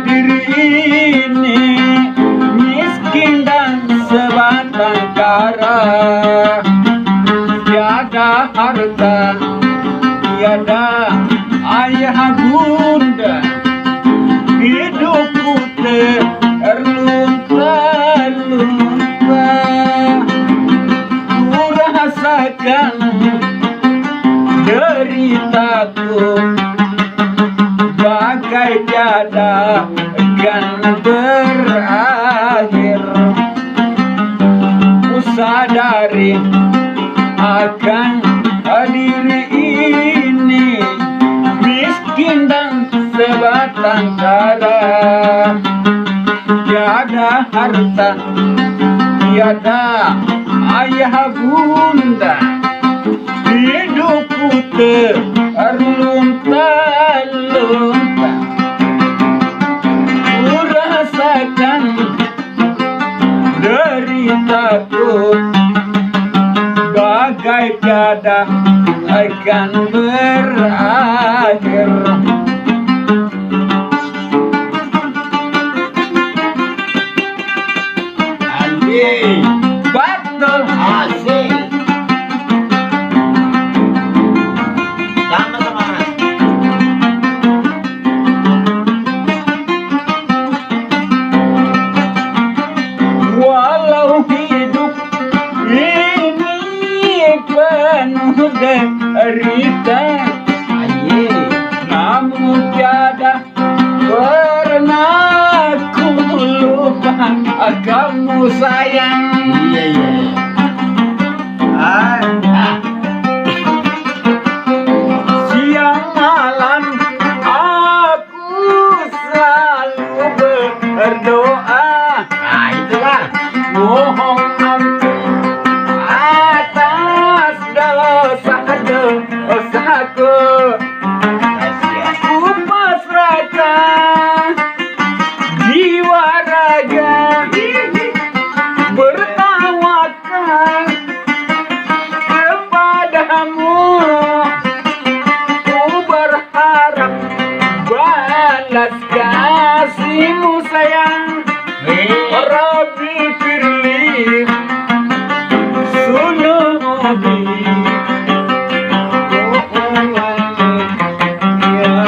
diri ini miskin dan sebatang kara, tiada harta, tiada ayah bunda, hidupku terlunta-lunta. Ku rasakan deritaku bagai tiada akan berakhir. Ku sadari akan diri ini miskin dan sebatang kara, tiada harta, tiada ayah bunda, hidupku terlunta-lunta. Ku rasakan deritaku bagai tiada akan berakhir. Anjing, betul Asik. Sama-sama. walau hidup ini penuh derita, namun tiada pernah ku lupa kamu sayang. Siang malam aku selalu berdoa, mohon ampun atas dosa-dosaku. Ku pasrahkan jiwa raga, bertawakal kepadamu. Ku berharap balas kasihmu sayang. Rabbi firli sunubi, ya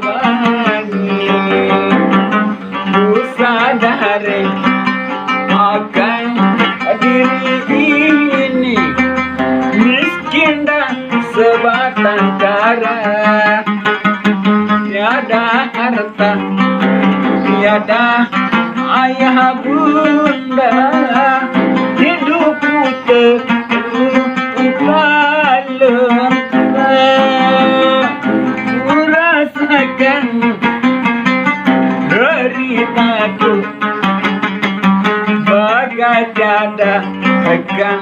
Bani. Ku sadari akan diri ini miskin dan sebatang kara, tiada harta, tiada ayah bunda, hidupku terlunta-lunta. Ku rasakan deritaku bagai tiada akan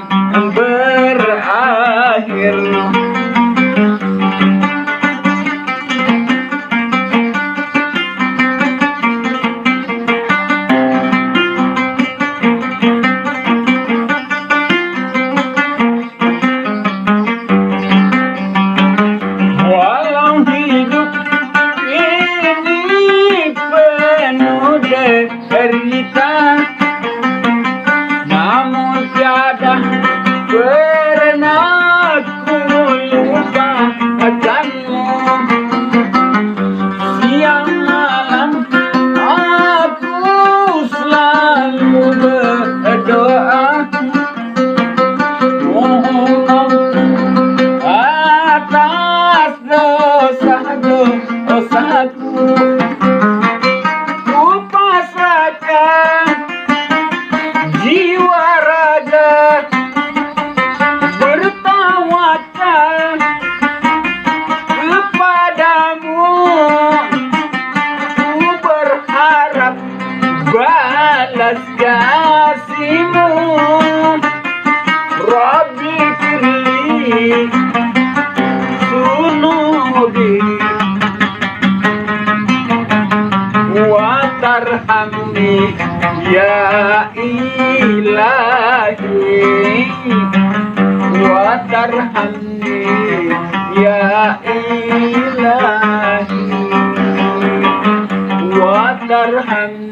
berakhir. Walau hidup ini penuh derita, namun tiada pernah ku lupa akanmu. Siang malam aku selalu berdoa, mohon ampun atas dosa-dosaku. Ku pasrahkan jiwa raga, bertawakal kepadamu. Ku berharap balas kasihmu. Rabbi firli sunubi, wa tarhamni ya ilahi, wa tarhamni ya ilahi. tarhamni